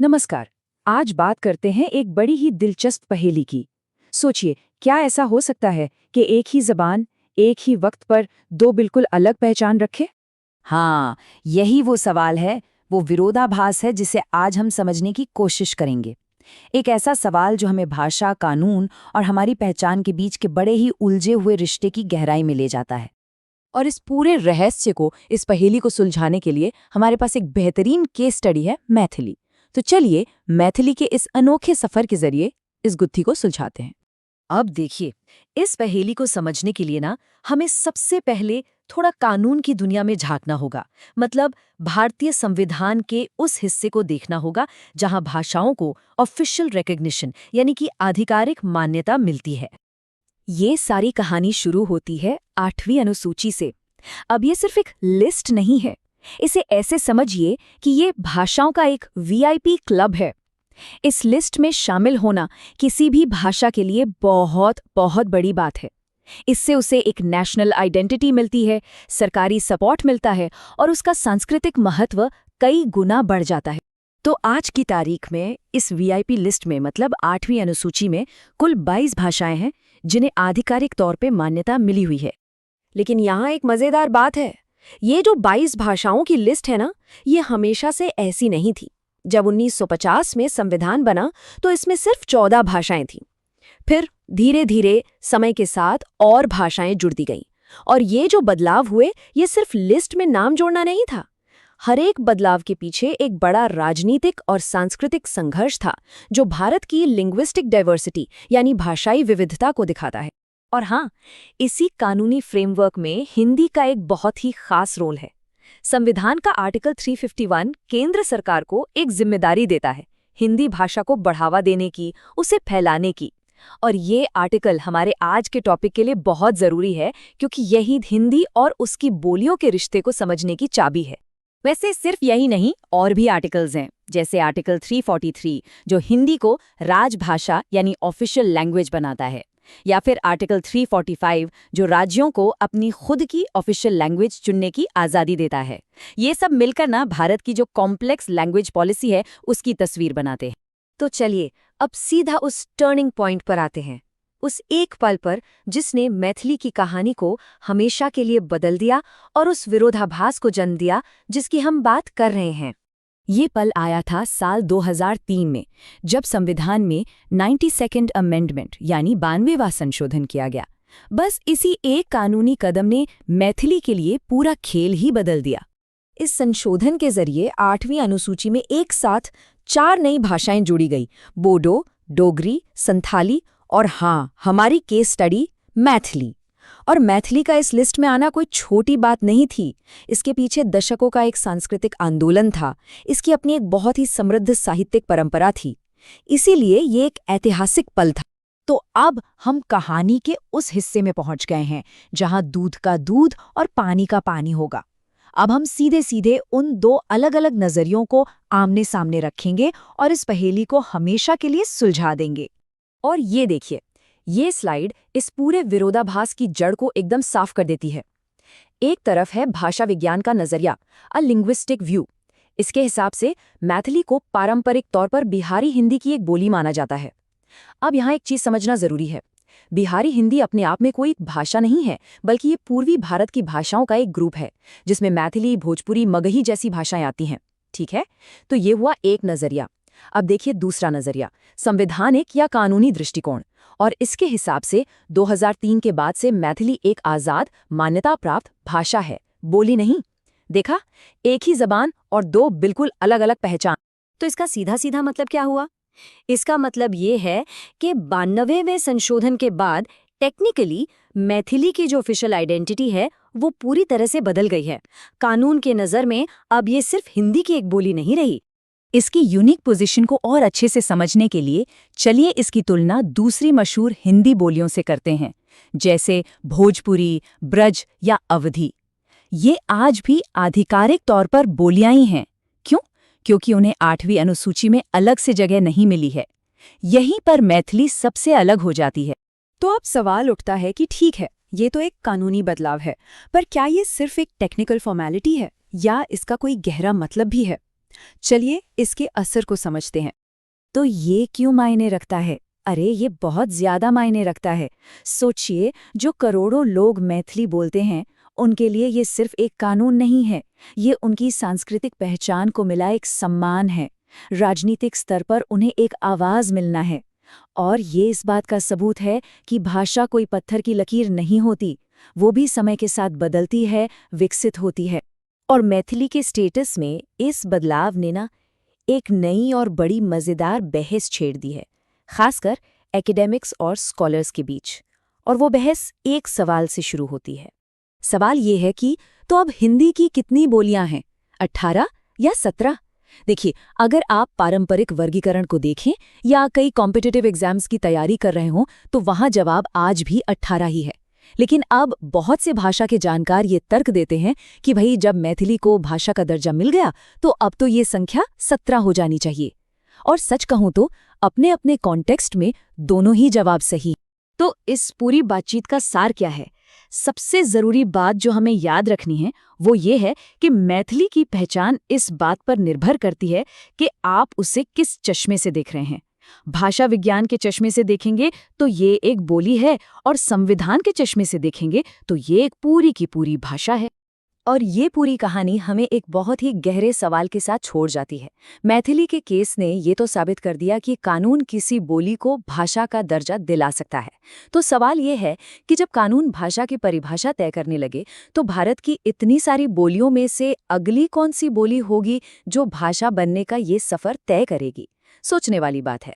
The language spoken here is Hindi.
नमस्कार। आज बात करते हैं एक बड़ी ही दिलचस्प पहेली की। सोचिए, क्या ऐसा हो सकता है कि एक ही जबान एक ही वक्त पर दो बिल्कुल अलग पहचान रखे? हाँ, यही वो सवाल है, वो विरोधाभास है जिसे आज हम समझने की कोशिश करेंगे। एक ऐसा सवाल जो हमें भाषा, कानून और हमारी पहचान के बीच के बड़े ही उलझे हुए रिश्ते की गहराई में ले जाता है। और इस पूरे रहस्य को, इस पहेली को सुलझाने के लिए हमारे पास एक बेहतरीन केस स्टडी है, मैथिली। तो चलिए, मैथिली के इस अनोखे सफर के जरिए इस गुत्थी को सुलझाते हैं। अब देखिए, इस पहेली को समझने के लिए ना हमें सबसे पहले थोड़ा कानून की दुनिया में झांकना होगा। मतलब भारतीय संविधान के उस हिस्से को देखना होगा जहां भाषाओं को ऑफिशियल रिकॉग्निशन यानी कि आधिकारिक मान्यता मिलती है। ये सारी कहानी शुरू होती है 8वीं अनुसूची से। अब ये सिर्फ एक लिस्ट नहीं है, इसे ऐसे समझिए कि ये भाषाओं का एक वीआईपी क्लब है। इस लिस्ट में शामिल होना किसी भी भाषा के लिए बहुत बहुत बड़ी बात है। इससे उसे एक नेशनल आइडेंटिटी मिलती है, सरकारी सपोर्ट मिलता है और उसका सांस्कृतिक महत्व कई गुना बढ़ जाता है। तो आज की तारीख में इस वीआईपी लिस्ट में, मतलब 8वीं अनुसूची में, कुल 22 भाषाएं हैं जिन्हें आधिकारिक तौर पे मान्यता मिली हुई है। लेकिन यहाँ एक मजेदार बात है, ये जो 22 भाषाओं की लिस्ट है ना, ये हमेशा से ऐसी नहीं थी। जब 1950 में संविधान बना तो इसमें सिर्फ 14 भाषाएं थीं। फिर धीरे धीरे समय के साथ और भाषाएं जुड़ती गईं। और ये जो बदलाव हुए, ये सिर्फ लिस्ट में नाम जोड़ना नहीं था। हर एक बदलाव के पीछे एक बड़ा राजनीतिक और सांस्कृतिक संघर्ष था, जो भारत की लिंग्विस्टिक डाइवर्सिटी यानी भाषाई विविधता को दिखाता है। और हाँ, इसी कानूनी फ्रेमवर्क में हिंदी का एक बहुत ही खास रोल है। संविधान का आर्टिकल 351 केंद्र सरकार को एक जिम्मेदारी देता है हिंदी भाषा को बढ़ावा देने की, उसे फैलाने की। और ये आर्टिकल हमारे आज के टॉपिक के लिए बहुत जरूरी है, क्योंकि यही हिंदी और उसकी बोलियों के रिश्ते को समझने की चाबी है। वैसे सिर्फ यही नहीं, और भी आर्टिकल्स हैं, जैसे आर्टिकल 343 जो हिंदी को राजभाषा यानी ऑफिशियल लैंग्वेज बनाता है, या फिर आर्टिकल 345 जो राज्यों को अपनी खुद की ऑफिशियल लैंग्वेज चुनने की आज़ादी देता है। ये सब मिलकर ना भारत की जो कॉम्प्लेक्स लैंग्वेज पॉलिसी है, उसकी तस्वीर बनाते हैं। तो चलिए, अब सीधा उस टर्निंग पॉइंट पर आते हैं, उस एक पल पर जिसने मैथिली की कहानी को हमेशा के लिए बदल दिया और उस विरोधाभास को जन्म दिया जिसकी हम बात कर रहे हैं। ये पल आया था साल 2003 में, जब संविधान में 92nd अमेंडमेंट यानी 92वां संशोधन किया गया। बस इसी एक कानूनी कदम ने मैथिली के लिए पूरा खेल ही बदल दिया। इस संशोधन के जरिए 8वीं अनुसूची में एक साथ 4 नई भाषाएं जुड़ी गई, बोडो, डोगरी, संथाली और हाँ, हमारी केस स्टडी मैथिली। और मैथिली का इस लिस्ट में आना कोई छोटी बात नहीं थी। इसके पीछे दशकों का एक सांस्कृतिक आंदोलन था। इसकी अपनी एक बहुत ही समृद्ध साहित्यिक परंपरा थी। इसीलिए ये एक ऐतिहासिक पल था। तो अब हम कहानी के उस हिस्से में पहुंच गए हैं जहां दूध का दूध और पानी का पानी होगा। अब हम सीधे सीधे उन दो अलग अलग नजरियों को आमने सामने रखेंगे और इस पहेली को हमेशा के लिए सुलझा देंगे। और ये देखिए, ये स्लाइड इस पूरे विरोधाभास की जड़ को एकदम साफ कर देती है। एक तरफ है भाषा विज्ञान का नजरिया, अ लिंग्विस्टिक व्यू। इसके हिसाब से मैथिली को पारंपरिक तौर पर बिहारी हिंदी की एक बोली माना जाता है। अब यहाँ एक चीज समझना जरूरी है, बिहारी हिंदी अपने आप में कोई भाषा नहीं है, बल्कि ये पूर्वी भारत की भाषाओं का एक ग्रुप है, जिसमें मैथिली, भोजपुरी, मगही जैसी भाषाएं आती हैं। ठीक है, तो ये हुआ एक नजरिया। अब देखिए दूसरा नजरिया, संवैधानिक या कानूनी दृष्टिकोण। और इसके हिसाब से 2003 के बाद से मैथिली एक आज़ाद, मान्यता प्राप्त भाषा है, बोली नहीं। देखा, एक ही जबान और दो बिल्कुल अलग अलग पहचान। तो इसका सीधा सीधा मतलब क्या हुआ? इसका मतलब ये है कि 92वें संशोधन के बाद टेक्निकली मैथिली की जो ऑफिशियल आइडेंटिटी है, वो पूरी तरह से बदल गई है। कानून के नज़र में अब ये सिर्फ हिंदी की एक बोली नहीं रही। इसकी यूनिक पोजीशन को और अच्छे से समझने के लिए चलिए इसकी तुलना दूसरी मशहूर हिंदी बोलियों से करते हैं, जैसे भोजपुरी, ब्रज या अवधी। ये आज भी आधिकारिक तौर पर बोलियां ही हैं। क्यों? क्योंकि उन्हें 8वीं अनुसूची में अलग से जगह नहीं मिली है। यहीं पर मैथिली सबसे अलग हो जाती है। तो अब सवाल उठता है कि ठीक है, ये तो एक कानूनी बदलाव है, पर क्या ये सिर्फ एक टेक्निकल फॉर्मेलिटी है या इसका कोई गहरा मतलब भी है? चलिए इसके असर को समझते हैं। तो ये क्यों मायने रखता है? अरे ये बहुत ज्यादा मायने रखता है। सोचिए, जो करोड़ों लोग मैथिली बोलते हैं, उनके लिए ये सिर्फ एक कानून नहीं है, ये उनकी सांस्कृतिक पहचान को मिला एक सम्मान है। राजनीतिक स्तर पर उन्हें एक आवाज मिलना है। और ये इस बात का सबूत है कि भाषा कोई पत्थर की लकीर नहीं होती, वो भी समय के साथ बदलती है, विकसित होती है। और मैथिली के स्टेटस में इस बदलाव ने ना एक नई और बड़ी मज़ेदार बहस छेड़ दी है, खासकर एकेडमिक्स और स्कॉलर्स के बीच। और वो बहस एक सवाल से शुरू होती है। सवाल ये है कि तो अब हिंदी की कितनी बोलियां हैं, 18 या 17? देखिए, अगर आप पारंपरिक वर्गीकरण को देखें या कई कॉम्पिटिटिव एग्जाम्स की तैयारी कर रहे हों, तो वहाँ जवाब आज भी 18 ही है। लेकिन अब बहुत से भाषा के जानकार ये तर्क देते हैं कि भाई जब मैथिली को भाषा का दर्जा मिल गया तो अब तो ये संख्या 17 हो जानी चाहिए। और सच कहूं तो अपने अपने कॉन्टेक्स्ट में दोनों ही जवाब सही। तो इस पूरी बातचीत का सार क्या है? सबसे जरूरी बात जो हमें याद रखनी है वो ये है कि मैथिली की पहचान इस बात पर निर्भर करती है कि आप उसे किस चश्मे से देख रहे हैं। भाषा विज्ञान के चश्मे से देखेंगे तो ये एक बोली है, और संविधान के चश्मे से देखेंगे तो ये एक पूरी की पूरी भाषा है। और ये पूरी कहानी हमें एक बहुत ही गहरे सवाल के साथ छोड़ जाती है। मैथिली के केस ने ये तो साबित कर दिया कि कानून किसी बोली को भाषा का दर्जा दिला सकता है। तो सवाल ये है कि जब कानून भाषा की परिभाषा तय करने लगे, तो भारत की इतनी सारी बोलियों में से अगली कौन सी बोली होगी जो भाषा बनने का ये सफ़र तय करेगी? सोचने वाली बात है।